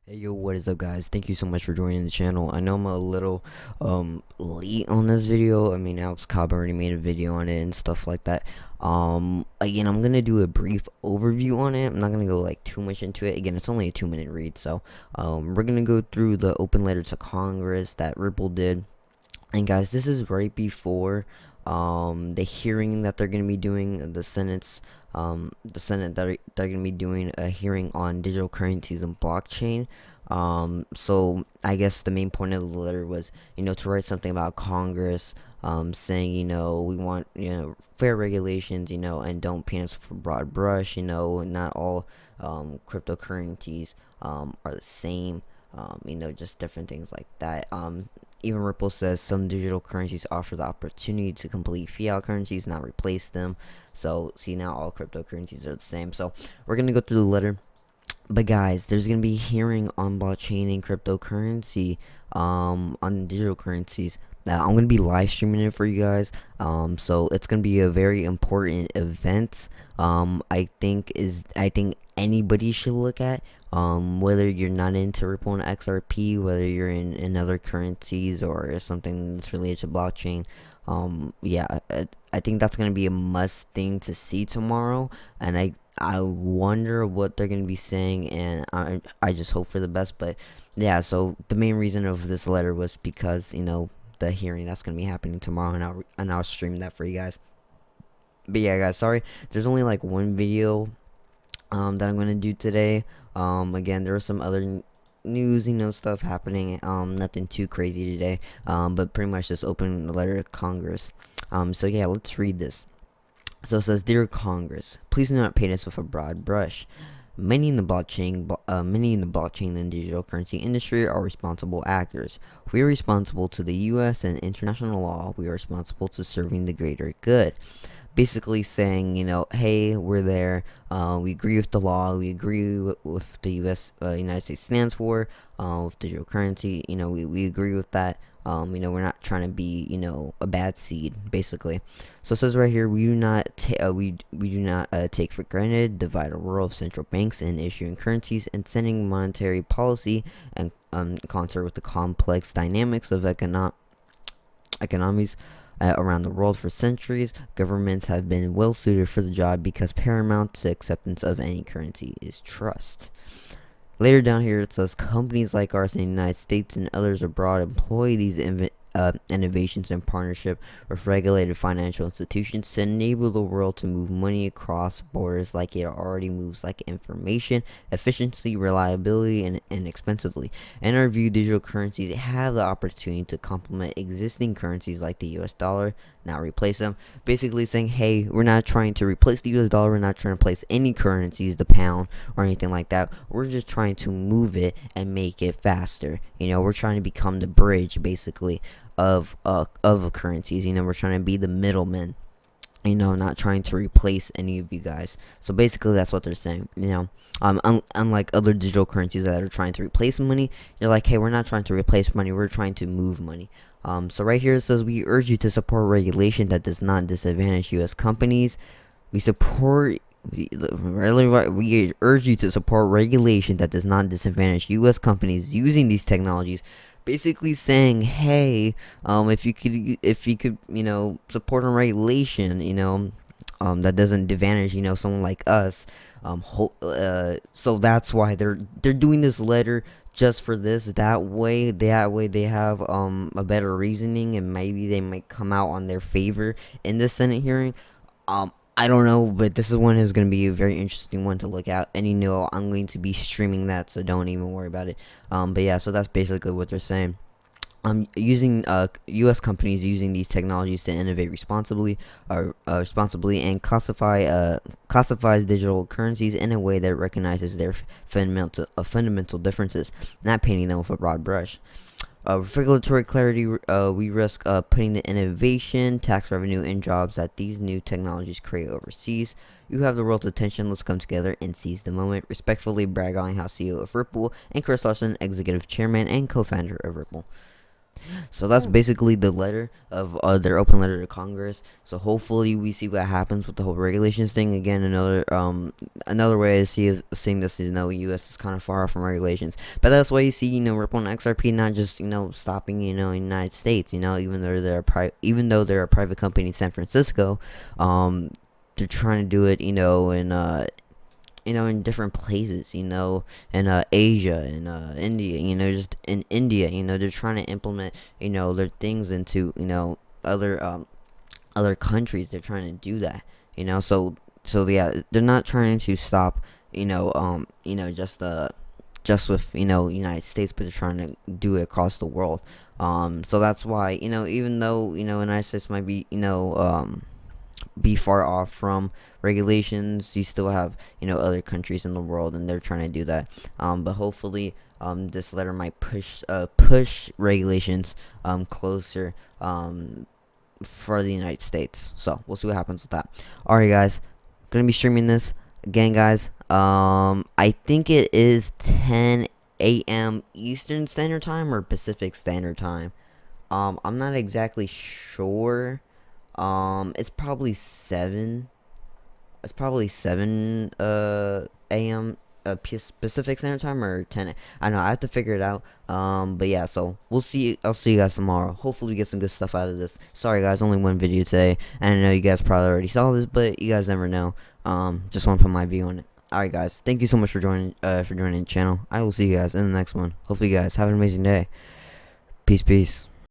Hey yo, what is up guys? Thank you so much for joining the channel. I know I'm a little late on this video. I mean, Alex Cobb already made a video on it and stuff like that. Again, I'm gonna do a brief overview on it. I'm not gonna go like too much into it. Again, it's only a 2-minute read, so we're gonna go through the open letter to Congress that Ripple did. And guys, this is right before the hearing that they're gonna be doing. The Senate that they're gonna be doing a hearing on digital currencies and blockchain. So I guess the main point of the letter was, to write something about Congress, saying, we want, fair regulations, and don't paint us with a broad brush, not all cryptocurrencies are the same, just different things like that. Even Ripple says some digital currencies offer the opportunity to complete fiat currencies, not replace them. So, see, now all cryptocurrencies are the same. So, we're going to go through the letter. But, guys, there's going to be a hearing on blockchain and cryptocurrency, on digital currencies. Now, I'm going to be live streaming it for you guys. So, it's going to be a very important event. I think anybody should look at. Whether you're not into Ripple and XRP, whether you're in other currencies or something that's related to blockchain, yeah, I think that's gonna be a must thing to see tomorrow, and I wonder what they're gonna be saying, and I just hope for the best. But yeah, so the main reason of this letter was because the hearing that's gonna be happening tomorrow, and I'll stream that for you guys. But yeah, guys, sorry, there's only like one video that I'm gonna do today. Again, there was some other news, stuff happening. Nothing too crazy today. But pretty much just open a letter to Congress. So yeah, let's read this. So it says, "Dear Congress, please do not paint us with a broad brush. Many in the blockchain and digital currency industry are responsible actors. We are responsible to the U.S. and international law. We are responsible to serving the greater good." Basically saying, hey, we're there. We agree with the law. We agree with the United States stands for, with digital currency. We agree with that. We're not trying to be, a bad seed, basically. So it says right here, we do not take for granted the vital role of central banks in issuing currencies and sending monetary policy and concert with the complex dynamics of economies around the world. For centuries, governments have been well suited for the job because paramount to acceptance of any currency is trust. Later down here it says, companies like ours in the United States and others abroad employ these innovations in partnership with regulated financial institutions to enable the world to move money across borders like it already moves, like information, efficiency, reliability, and inexpensively. In our view, digital currencies have the opportunity to complement existing currencies like the US dollar, not replace them. Basically saying, hey, we're not trying to replace the US dollar, we're not trying to replace any currencies, the pound or anything like that. We're just trying to move it and make it faster. We're trying to become the bridge, basically, of currencies. We're trying to be the middleman, not trying to replace any of you guys. So basically that's what they're saying. Unlike other digital currencies that are trying to replace money, you're like, hey, we're not trying to replace money, we're trying to move money. So right here it says, we urge you to support regulation that does not disadvantage U.S. companies. We urge you to support regulation that does not disadvantage U.S. companies using these technologies. Basically saying, hey, if you could, support on regulation, that doesn't advantage, someone like us. So that's why they're doing this letter, just for this. That way they have a better reasoning, and maybe they might come out on their favor in this Senate hearing. I don't know, but this is one is going to be a very interesting one to look at, and I'm going to be streaming that, so don't even worry about it. But yeah, so that's basically what they're saying. Using U.S. companies using these technologies to innovate responsibly, and classifies digital currencies in a way that recognizes their fundamental differences, not painting them with a broad brush. With regulatory clarity, we risk putting the innovation, tax revenue, and jobs that these new technologies create overseas. You have the world's attention. Let's come together and seize the moment. Respectfully, Brad Garlinghouse, CEO of Ripple, and Chris Larson, Executive Chairman and Co-founder of Ripple. So that's basically the letter of their open letter to Congress. So hopefully we see what happens with the whole regulations thing. Again, another way to seeing this is, U.S. is kind of far off from regulations, but that's why you see, Ripple and XRP not just, stopping, in the United States. Even though they're a private company in San Francisco, they're trying to do it, in different places, in Asia, in India, just in India, they're trying to implement, their things into, other countries. They're trying to do that, so yeah, they're not trying to stop, just with, United States, but they're trying to do it across the world. So that's why, even though, United States might be far off from regulations, you still have, other countries in the world, and they're trying to do that. But hopefully, this letter might push regulations closer for the United States. So we'll see what happens with that. Alright, guys, gonna be streaming this again, guys. I think it is 10 a.m. Eastern Standard Time or Pacific Standard Time. I'm not exactly sure. It's probably 7. It's probably 7 a.m. Pacific Standard Time, or 10. I don't know. I have to figure it out. But yeah, so we'll see. I'll see you guys tomorrow. Hopefully we get some good stuff out of this. Sorry guys, only one video today, and I know you guys probably already saw this, but you guys never know. Just want to put my view on it. Alright guys, thank you so much for joining the channel. I will see you guys in the next one. Hopefully you guys have an amazing day. Peace, peace.